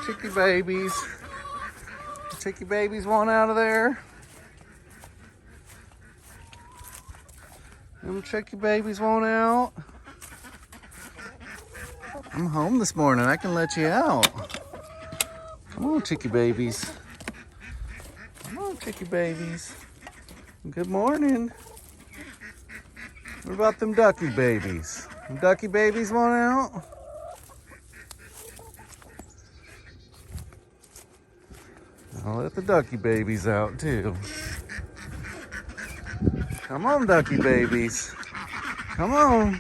chickie babies. The chickie babies want out of there. Them chickie babies want out. I'm home this morning. I can let you out. Come on, chickie babies. Come on, chickie babies. Good morning. What about them ducky babies? Them ducky babies want out? I'll let the ducky babies out too. Come on, ducky babies. Come on.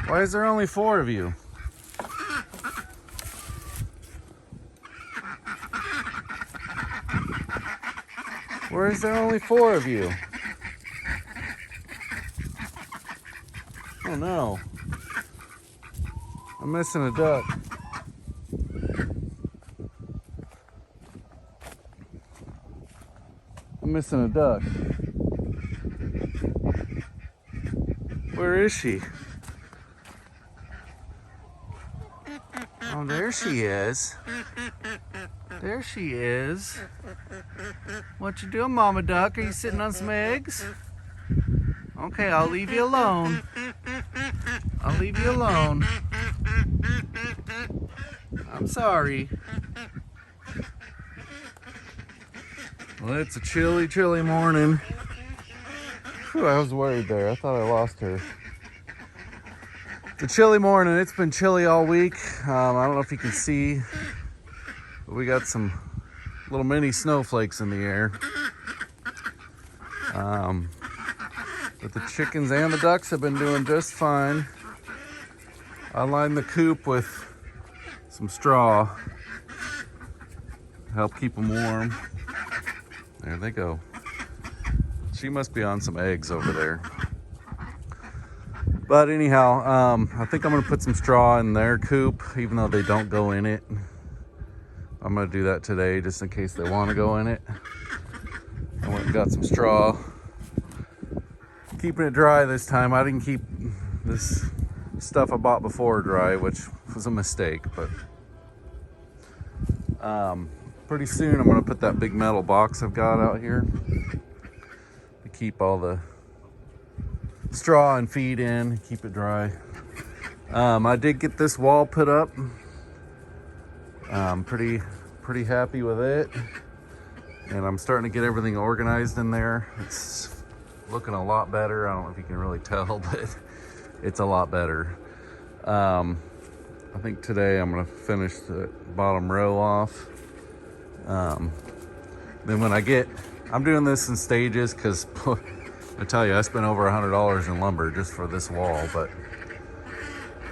Why is there only 4 of you? Where is there only 4 of you? Oh no. I'm missing a duck. I'm missing a duck. Where is she? Oh, there she is. There she is. What you doing, Mama Duck? Are you sitting on some eggs? Okay, I'll leave you alone. I'll leave you alone. I'm sorry. Well, it's a chilly, chilly morning. Whew, I was worried there. I thought I lost her. It's a chilly morning. It's been chilly all week. I don't know if you can see, but we got some little mini snowflakes in the air. But the chickens and the ducks have been doing just fine. I lined the coop with some straw to help keep them warm. There they go. She must be on some eggs over there. But anyhow, I think I'm gonna put some straw in their coop, even though they don't go in it. I'm gonna do that today just in case they wanna go in it. I went and got some straw. Keeping it dry this time. I didn't keep this stuff I bought before dry, which was a mistake, but pretty soon I'm gonna put that big metal box I've got out here to keep all the straw and feed in, keep it dry. I did get this wall put up. I'm pretty happy with it, and I'm starting to get everything organized in there. It's looking a lot better. I don't know if you can really tell, but it's a lot better. I think today I'm gonna finish the bottom row off. Then when I'm doing this in stages because I tell you, I spent over $100 in lumber just for this wall, but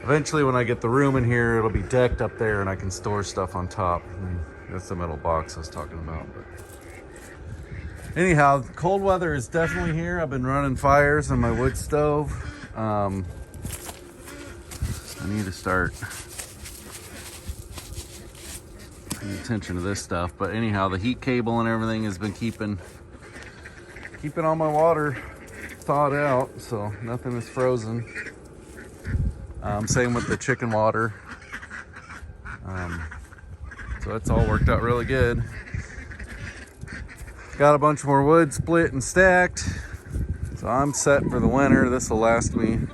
eventually when I get the room in here, it'll be decked up there and I can store stuff on top. That's the metal box I was talking about. But anyhow, cold weather is definitely here. I've been running fires on my wood stove. I need to start paying attention to this stuff. But anyhow, the heat cable and everything has been keeping all my water thawed out, so nothing is frozen. Same with the chicken water. So that's all worked out really good. Got a bunch more wood split and stacked, so I'm set for the winter. This will last me.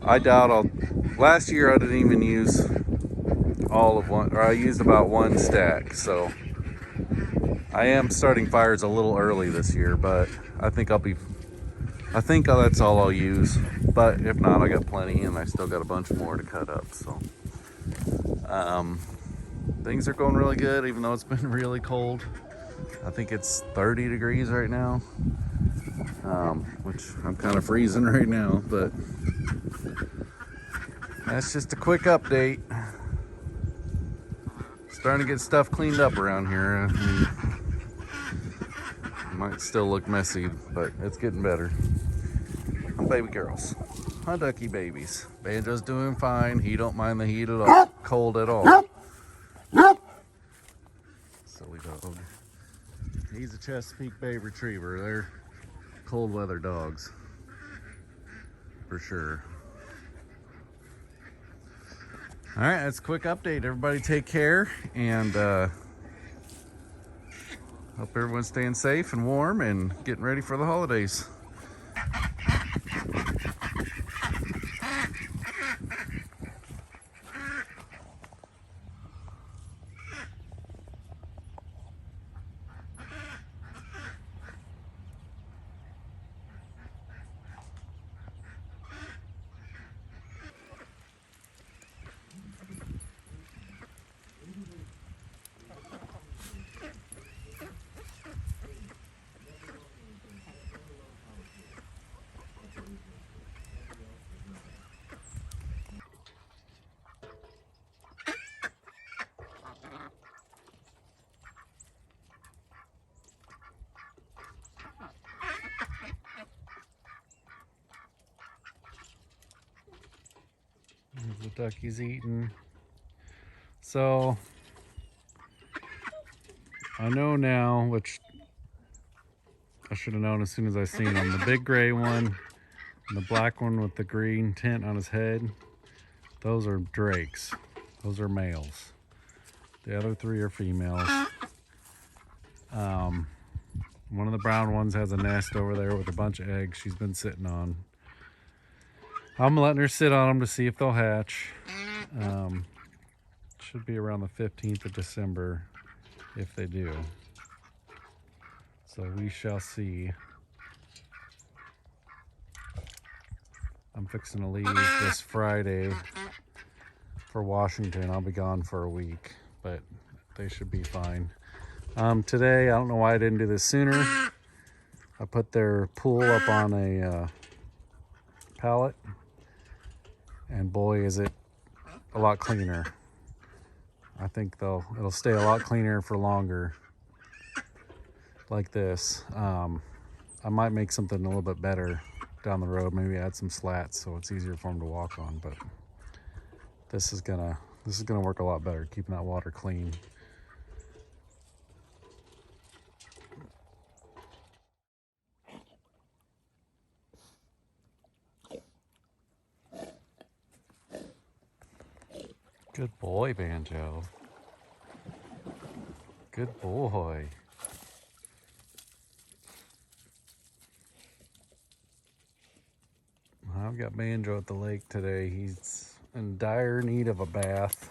I doubt last year I didn't even use all of one, or I used about 1 stack, so I am starting fires a little early this year, but I think that's all I'll use. But if not, I got plenty, and I still got a bunch more to cut up. So things are going really good, even though it's been really cold. I think it's 30 degrees right now, which I'm kind of freezing right now, but that's just a quick update. Starting to get stuff cleaned up around here. It might still look messy, but it's getting better. Oh, baby girls. Hi, ducky babies. Banjo's doing fine. He don't mind the heat at all, cold at all. Silly dog. He's a Chesapeake Bay Retriever. cold weather dogs for sure. All right, that's a quick update. Everybody take care, and hope everyone's staying safe and warm and getting ready for the holidays. The ducky's eating. So I know now, which I should have known as soon as I seen him, the big gray one and the black one with the green tint on his head, those are drakes. Those are males. The other three are females. One of the brown ones has a nest over there with a bunch of eggs she's been sitting on. I'm letting her sit on them to see if they'll hatch. Should be around the 15th of December if they do. So we shall see. I'm fixing to leave this Friday for Washington. I'll be gone for a week, but they should be fine. Today, I don't know why I didn't do this sooner. I put their pool up on a pallet, and boy, is it a lot cleaner. I think it'll stay a lot cleaner for longer like this. I might make something a little bit better down the road, maybe add some slats so it's easier for them to walk on, but this is gonna work a lot better, keeping that water clean. Good boy, Banjo. Good boy. I've got Banjo at the lake today. He's in dire need of a bath,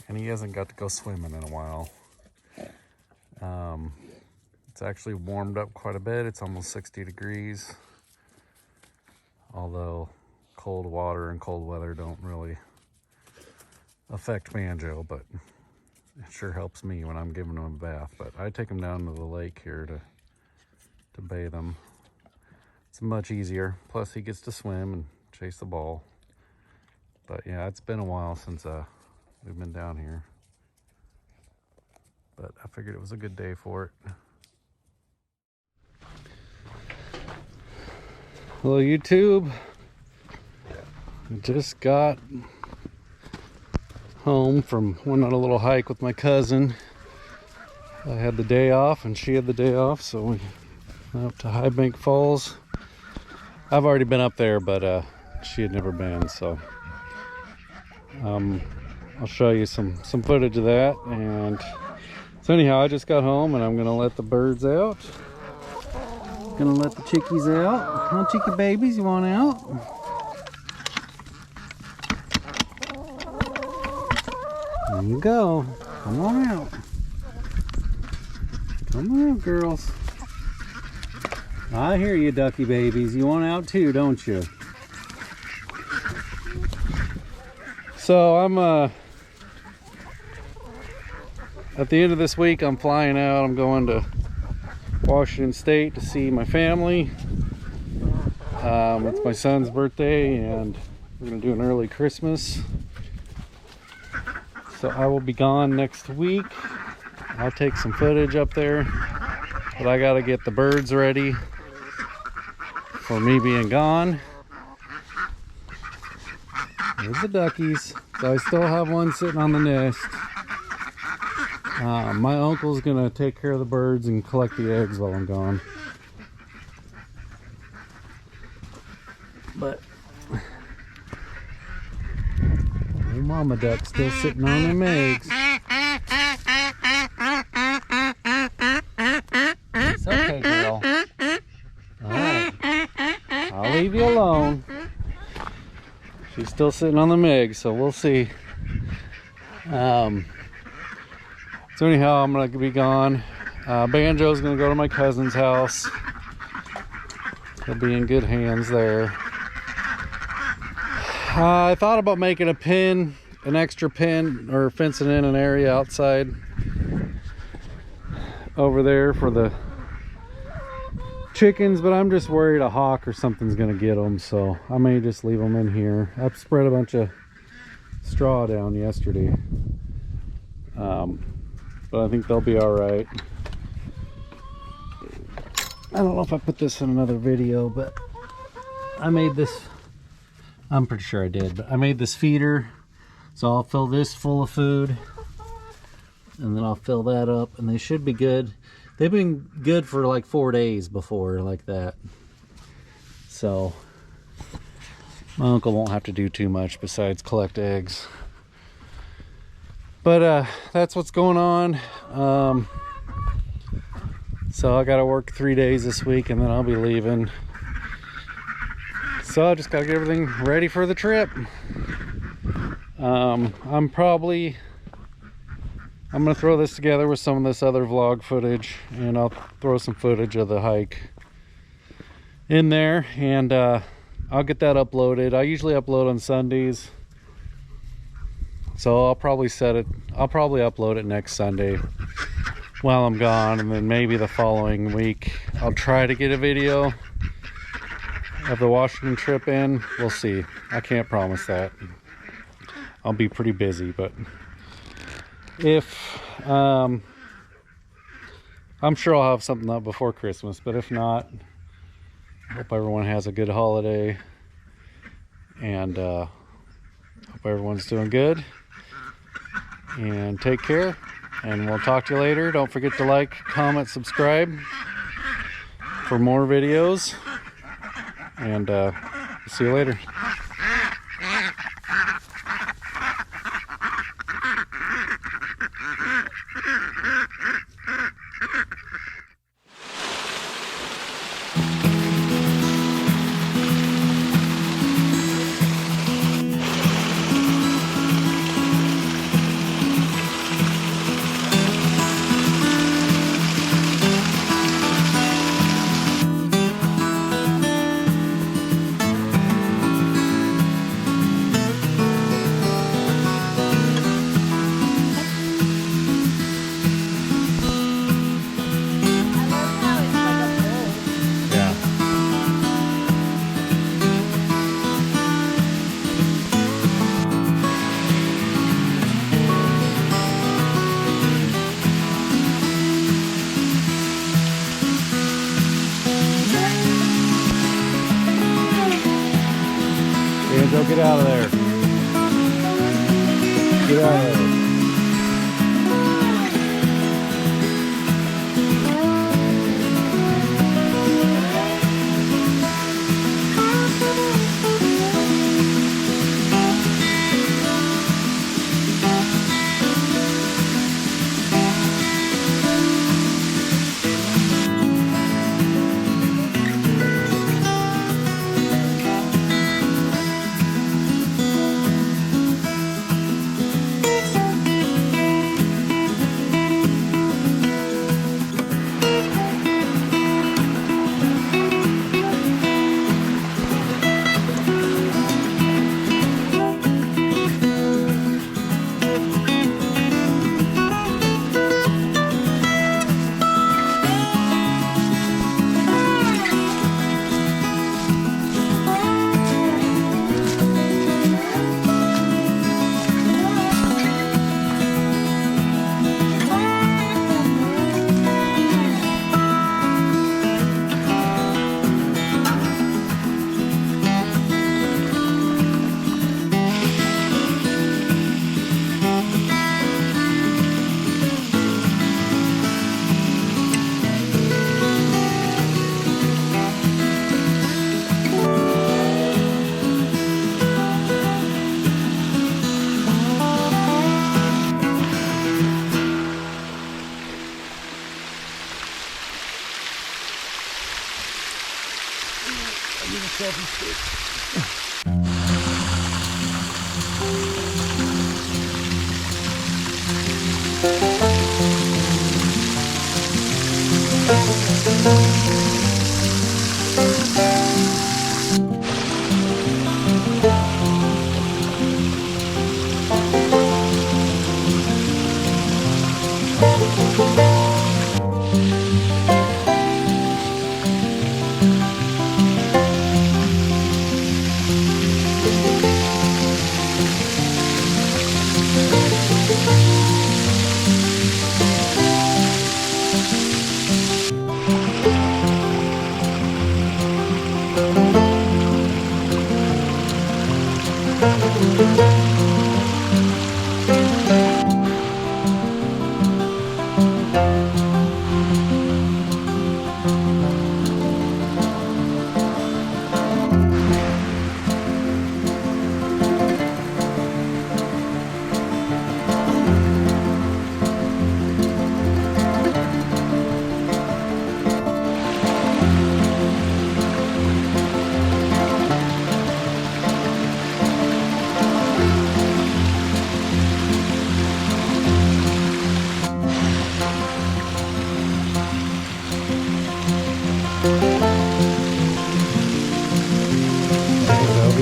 and he hasn't got to go swimming in a while. It's actually warmed up quite a bit. It's almost 60 degrees, although cold water and cold weather don't really affect Banjo, but it sure helps me when I'm giving him a bath. But I take him down to the lake here to bathe him. It's much easier. Plus he gets to swim and chase the ball. But yeah, it's been a while since we've been down here. But I figured it was a good day for it. Hello YouTube. I just got home from went on a little hike with my cousin. I had the day off and she had the day off, so we went up to High Bank Falls. I've already been up there, but she had never been, so I'll show you some footage of that. And so anyhow, I just got home and I'm gonna let the birds out. Gonna let the chickies out. Huh, chickie babies, you want out? There you go. Come on out. Come on out, girls. I hear you, ducky babies. You want out too, don't you? So I'm at the end of this week, I'm flying out. I'm going to Washington State to see my family. It's my son's birthday, and we're gonna do an early Christmas. So I will be gone next week. I'll take some footage up there, but I gotta get the birds ready for me being gone. There's the duckies. So I still have one sitting on the nest. My uncle's gonna take care of the birds and collect the eggs while I'm gone. Mama duck still sitting on them eggs. It's okay, girl. Alright. I'll leave you alone. She's still sitting on them eggs, so we'll see. So anyhow, I'm gonna be gone. Banjo's gonna go to my cousin's house. He'll be in good hands there. I thought about making an extra pen, or fencing in an area outside over there for the chickens, but I'm just worried a hawk or something's gonna get them, so I may just leave them in here. I've spread a bunch of straw down yesterday, but I think they'll be all right. I don't know if I put this in another video, but I made this, I'm pretty sure I did, but I made this feeder. So I'll fill this full of food, and then I'll fill that up, and they should be good. They've been good for like 4 days before, like that. So my uncle won't have to do too much besides collect eggs. But that's what's going on. So I gotta work 3 days this week, and then I'll be leaving. So I just gotta get everything ready for the trip. I'm gonna throw this together with some of this other vlog footage, and I'll throw some footage of the hike in there, and I'll get that uploaded. I usually upload on Sundays, so I'll probably upload it next Sunday while I'm gone, and then maybe the following week I'll try to get a video of the Washington trip in. We'll see. I can't promise that. I'll be pretty busy, but if I'm sure I'll have something up before Christmas, but if not, hope everyone has a good holiday, and hope everyone's doing good, and take care, and we'll talk to you later. Don't forget to like, comment, subscribe for more videos, and see you later. Banjo, get out of there. Get out of there. So be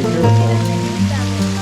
careful.